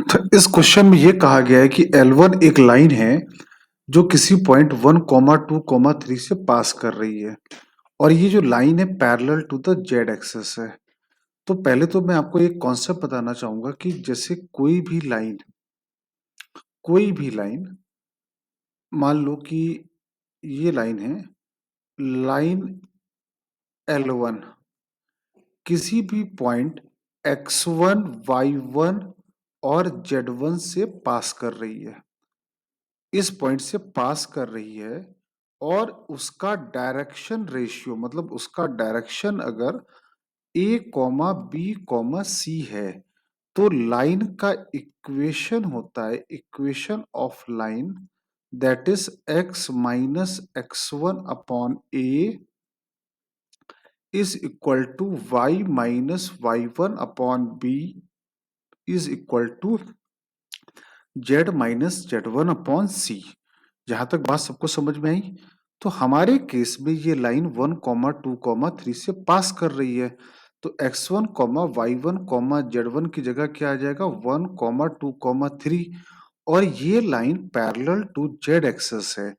तो इस क्वेश्चन में ये कहा गया है कि L1 एक लाइन है जो किसी पॉइंट 1, 2, 3 से पास कर रही है और ये जो लाइन है parallel to the Z axis है। तो पहले तो मैं आपको एक कॉन्सेप्ट बताना चाहूंगा कि जैसे कोई भी लाइन मान लो कि ये लाइन है, लाइन L1 किसी भी पॉइंट x1, y1 और z1 से पास कर रही है, इस पॉइंट से पास कर रही है और उसका डायरेक्शन रेशियो मतलब उसका डायरेक्शन अगर a comma b comma c है तो लाइन का इक्वेशन होता है, equation of line that is x minus x1 upon a is equal to y minus y1 upon b is equal to z minus z1 upon c. जहां तक बात सबको समझ में आई, तो हमारे केस में ये लाइन 1, 2, 3 से पास कर रही है, तो x1, y1, z1 की जगह क्या आ जाएगा 1, 2, 3 और ये line parallel to Z axis है।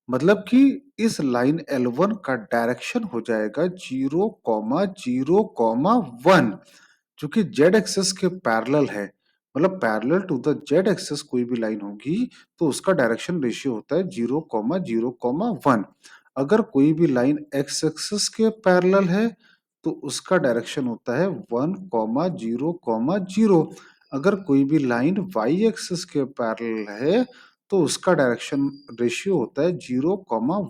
मतलब कि इस लाइन L1 का डायरेक्शन हो जाएगा 0, 0, 1 जो कि जेड एक्सिस के पैरेलल है। मतलब parallel to the Z axis कोई भी लाइन होगी तो उसका डायरेक्शन रेशियो होता है 0, 0, 1। अगर कोई भी लाइन एक्स एक्सिस के पैरेलल है तो उसका डायरेक्शन होता है 1, 0, 0। अगर कोई भी लाइन वाई एक्सिस के पैरेलल है तो उसका डायरेक्शन रेशियो होता है 0,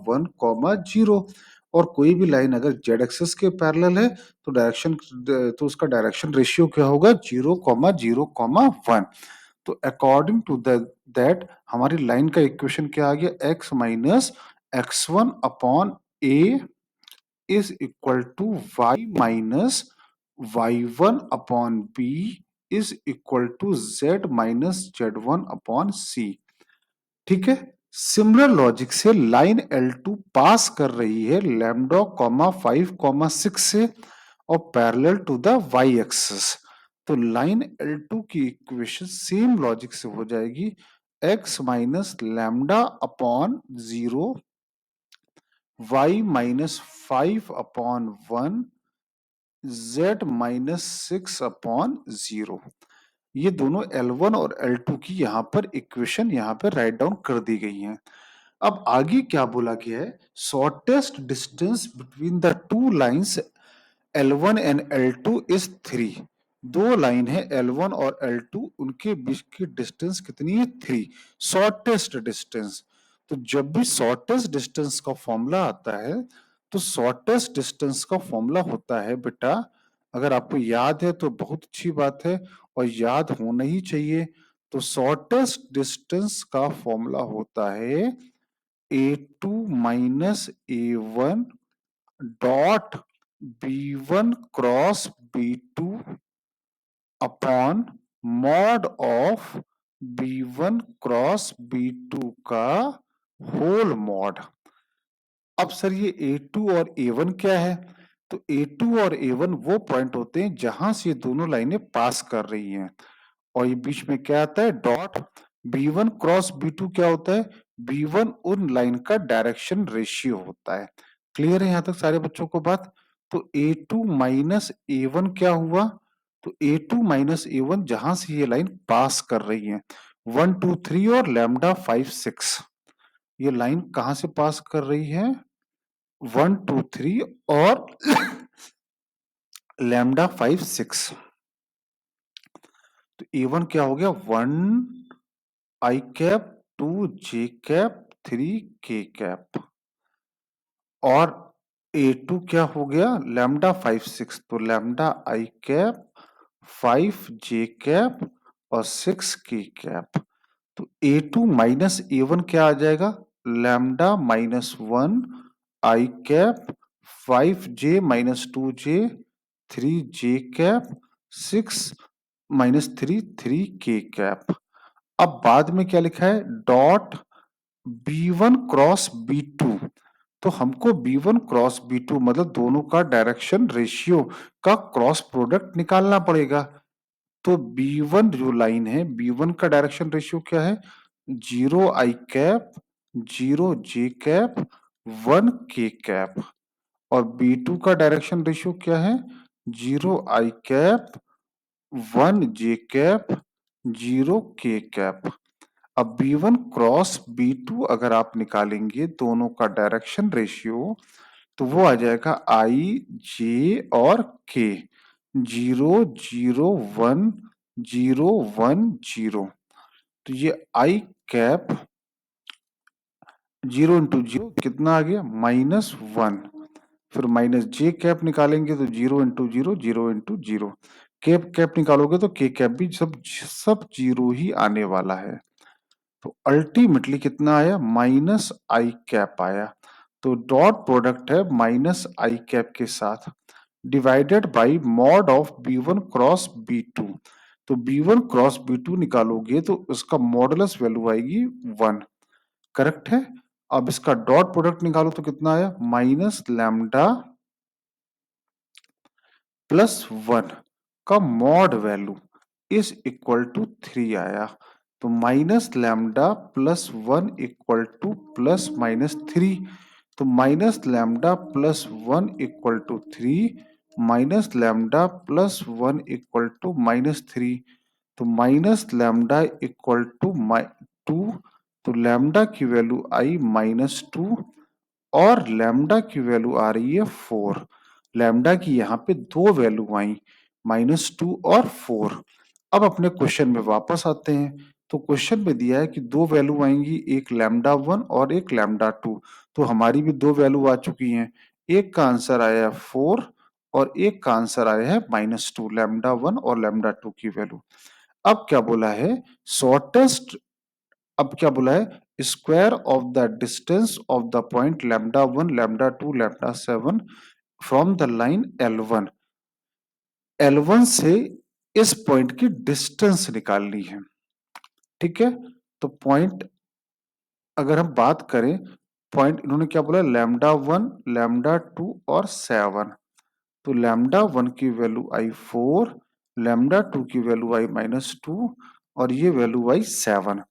1, 0। और कोई भी लाइन अगर जेड एक्सिस के पैरेलल है तो उसका डायरेक्शन रेशियो क्या होगा 0, 0, 1। तो अकॉर्डिंग टू दैट हमारी लाइन का इक्वेशन क्या आ गया x minus x1 upon a is equal to y minus y1 upon b is equal to z minus z1 upon c। ठीक है। सिमिलर लॉजिक से लाइन L2 पास कर रही है लैम्डा कॉमा 5, 6 से और parallel to the y axis. तो line L2 की इक्वेशन सेम लॉजिक से हो जाएगी x minus lambda upon 0 y minus 5/1 z minus 6/0। ये दोनों L1 और L2 की यहाँ पर इक्वेशन यहाँ पर राइट डाउन कर दी गई हैं। अब आगे क्या बोला गया है, shortest distance between the two lines L1 and L2 is 3। दो लाइन है L1 और L2, उनके बीच की डिस्टेंस कितनी है 3, शॉर्टेस्ट डिस्टेंस। तो जब भी शॉर्टेस्ट डिस्टेंस का फॉर्मूला आता है तो शॉर्टेस्ट डिस्टेंस का फॉर्मूला होता है बेटा, अगर आपको याद है तो बहुत अच्छी बात है और याद होना ही चाहिए। तो शॉर्टेस्ट डिस्टेंस का फॉर्मूला होता है A2 minus A1 dot B1 cross B2 upon mod of B1 cross B2 का होल मॉड। अब सर ये A2 और A1 क्या है, तो A2 और A1 वो पॉइंट होते हैं जहां से ये दोनों लाइनें पास कर रही हैं और ये बीच में क्या आता है डॉट। B1 क्रॉस B2 क्या होता है, B1 उन लाइन का डायरेक्शन रेशियो होता है। क्लियर है यहां तक सारे बच्चों को बात। तो A2 माइनस A1 क्या हुआ, तो A2 माइनस A1 जहां से ये लाइन पास कर रही है 1, 2, 3 और लैम्डा 5, 6, ये लाइन कहां से पास कर रही है 1, 2, 3 और लैम्डा 5, 6। तो A1 क्या हो गया 1 आई कैप, 2 जे कैप, 3 के कैप और A2 क्या हो गया लैम्डा 5, 6, तो लैम्डा आई कैप, 5 जे कैप और 6 के कैप। तो A2 माइनस A1 क्या आ जाएगा लैम्डा माइनस 1 आई कैप, 5 जे माइनस 2 जे, 3 जे कैप, 6 माइनस 3, 3 के कैप। अब बाद में क्या लिखा है डॉट B1 क्रॉस B2। तो हमको B1 क्रॉस B2 मतलब दोनों का डायरेक्शन रेशियो का क्रॉस प्रोडक्ट निकालना पड़ेगा। तो B1 जो लाइन है, B1 का डायरेक्शन रेशियो क्या है? 0 आई कैप, 0 जे कैप, 1 के कैप। और B2 का डायरेक्शन रेशियो क्या है? 0 आई कैप, 1 जे कैप, 0 के कैप। अब B1 क्रॉस B2 अगर आप निकालेंगे दोनों का डायरेक्शन रेशियो, तो वो आ जाएगा आई जे और के, 0 0 1 0 1 0। तो ये आई कैप 0 इंटू 0 कितना आ गया? -1। फिर माइनस जे कैप निकालेंगे तो 0 इंटू 0 0 इंटू 0। कैप कैप निकालोगे तो के कैप भी सब सब 0 ही आने वाला है। तो अल्टीमेटली कितना आया? माइनस आई कैप आया। तो डॉट प्रोडक्ट है माइनस आई कैप के साथ, divided by mod of B1 cross B2। तो B1 क्रॉस B2 निकालोगे तो उसका मॉडुलस वैल्यू आएगी 1। करेक्ट है। अब इसका डॉट प्रोडक्ट निकालो तो कितना आया? माइनस लैम्डा प्लस 1 का mod value is equal to 3 आया। तो minus lambda plus 1 equal to plus minus 3। तो minus lambda plus 1 equal to 3, minus lambda plus 1 equal to -3। तो माइनस लैम्डा इक्वल टू 2। तो लैम्डा की वैल्यू आई -2 और lambda की value आ रही है 4। लैम्डा की यहाँ पे दो वैल्यू आई, -2 और 4। अब अपने क्वेश्चन में वापस आते हैं। तो क्वेश्चन में दिया है कि दो वैल्यू आएंगी, एक लैम्डा 1 और एक लैम्डा 2। तो हमारी भी दो वैल्यू आ चुकी हैं। एक का आंसर आया है 4 और एक का आंसर आया है -2, लैम्डा 1 और लैम्डा 2 की वैल्यू। अब क्या बोला है? शॉर्टेस्ट, अब क्या बोला है? Square of the distance of the point lambda 1 lambda 2 lambda 7 from the line L1। L1 से इस पॉइंट की डिस्टेंस निकालनी है। ठीक है। तो पॉइंट अगर हम बात करें, पॉइंट इन्होंने क्या बोला? लैम्डा 1 लैम्डा 2 और 7। तो लैम्डा 1 की वैल्यू आई 4, लैम्डा 2 की वैल्यू आई -2 और ये वैल्यू आई 7।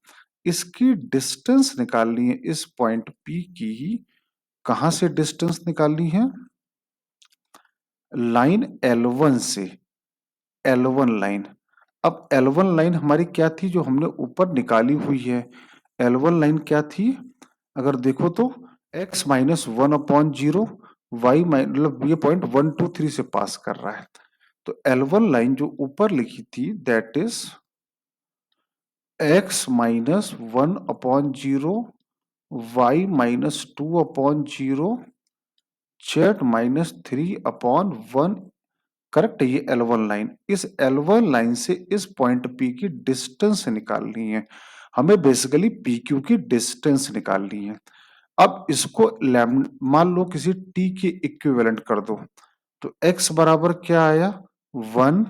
इसकी डिस्टेंस निकालनी है इस पॉइंट P की। कहां से डिस्टेंस निकालनी है? लाइन L1 से, L1 लाइन। अब L1 लाइन हमारी क्या थी जो हमने ऊपर निकाली हुई है? L1 लाइन क्या थी? अगर देखो तो x -1 अपॉन 0, y मतलब ये पॉइंट 1 2 3 से पास कर रहा है। तो L1 लाइन जो ऊपर लिखी थी that is x -1 upon 0, y -2 upon 0, z -3 upon 1। Correct है। ये L1 लाइन, इस L1 लाइन से इस पॉइंट P की डिस्टेंस निकालनी है हमें। बेसिकली PQ की डिस्टेंस निकालनी है। अब इसको मान लो किसी T के इक्विवेलेंट कर दो। तो x बराबर क्या आया? 1,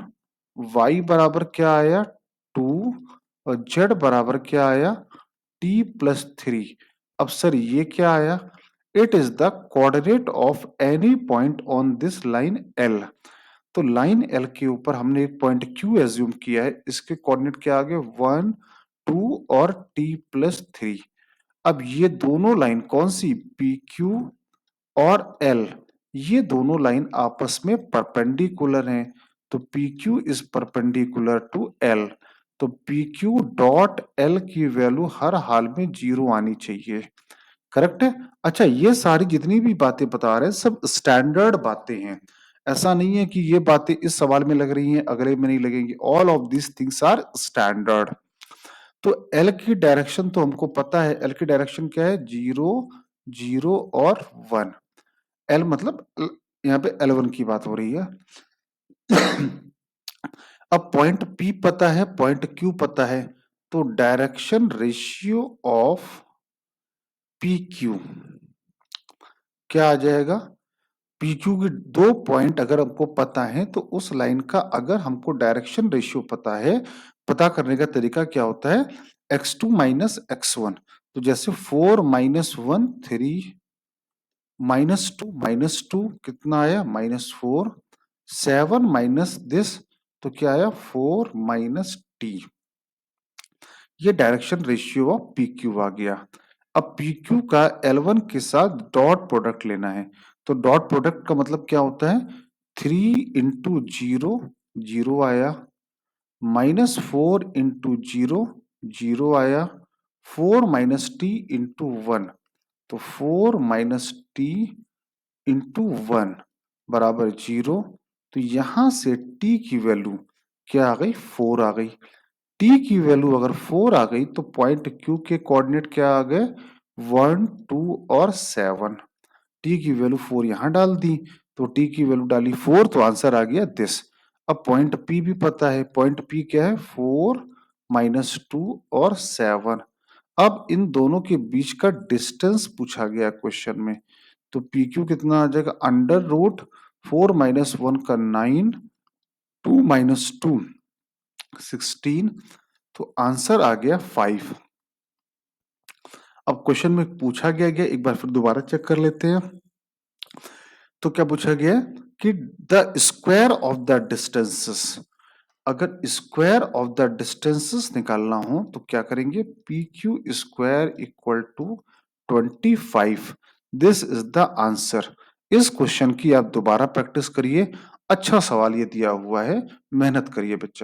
y बराबर क्या आया? 2 और z बराबर क्या आया? t+3। अब सर ये क्या आया? It is the coordinate of any point on this line L। तो लाइन L के ऊपर हमने एक पॉइंट Q एज्यूम किया है। इसके कोऑर्डिनेट क्या आ गए? 1 2 और t+3। अब ये दोनों लाइन कौन सी? PQ और L, ये दोनों लाइन आपस में परपेंडिकुलर हैं। तो PQ is perpendicular to L। तो PQ डॉट L की वैल्यू हर हाल में 0 आनी चाहिए। करेक्ट है। अच्छा, ये सारी जितनी भी बातें बता रहे हैं सब स्टैंडर्ड बातें हैं। ऐसा नहीं है कि ये बातें इस सवाल में लग रही हैं अगले में नहीं लगेंगी। All of this things are standard. तो L की डायरेक्शन तो हमको पता है। L की डायरेक्शन क्या है? 0 0 और 1। L मतलब यहाँ पे L1 की बात हो रही है। अब पॉइंट P पता है, पॉइंट Q पता है। तो डायरेक्शन रेशियो ऑफ PQ क्या आ जाएगा? PQ की दो पॉइंट अगर हमको पता है तो उस लाइन का अगर हमको डायरेक्शन रेशियो पता है, पता करने का तरीका क्या होता है? x2 minus x1। तो जैसे 4 -1 3, -2 कितना आया? -4, 7 माइनस दिस, तो क्या आया 4 माइनस टी। ये direction ratio of p q आ गया। अब पी क्यू का L1 के साथ डॉट प्रोडक्ट लेना है। तो डॉट प्रोडक्ट का मतलब क्या होता है, 3 × 0 0 आया, -4 × 0 0 आया, 4 माइनस टी इंटू 1, तो 4 माइनस टी इंटू 1 बराबर 0। तो यहां से t की वैल्यू क्या आ गई, 4 आ गई। t की वैल्यू अगर 4 आ गई तो पॉइंट q के कोऑर्डिनेट क्या आ गए, 1 2 और 7। t की वैल्यू 4 यहां डाल दी, तो t की वैल्यू डाली 4, तो आंसर आ गया दिस। अब पॉइंट p भी पता है, पॉइंट p क्या है, 4 -2 और 7। अब इन दोनों के बीच का डिस्टेंस पूछा गया क्वेश्चन में, तो पी क्यू कितना आ जाएगा, √4 - 1 का 9, 2 - 2 16, तो आंसर आ गया 5। अब क्वेश्चन में पूछा गया एक बार फिर दोबारा चेक कर लेते हैं। तो क्या पूछा गया कि the square of the distances, अगर स्क्वायर ऑफ द डिस्टेंसेस निकालना हो तो क्या करेंगे, P Q square equal to 25। This is the answer. इस क्वेश्चन की आप दोबारा प्रैक्टिस करिए, अच्छा सवाल ये दिया हुआ है, मेहनत करिए बच्चा।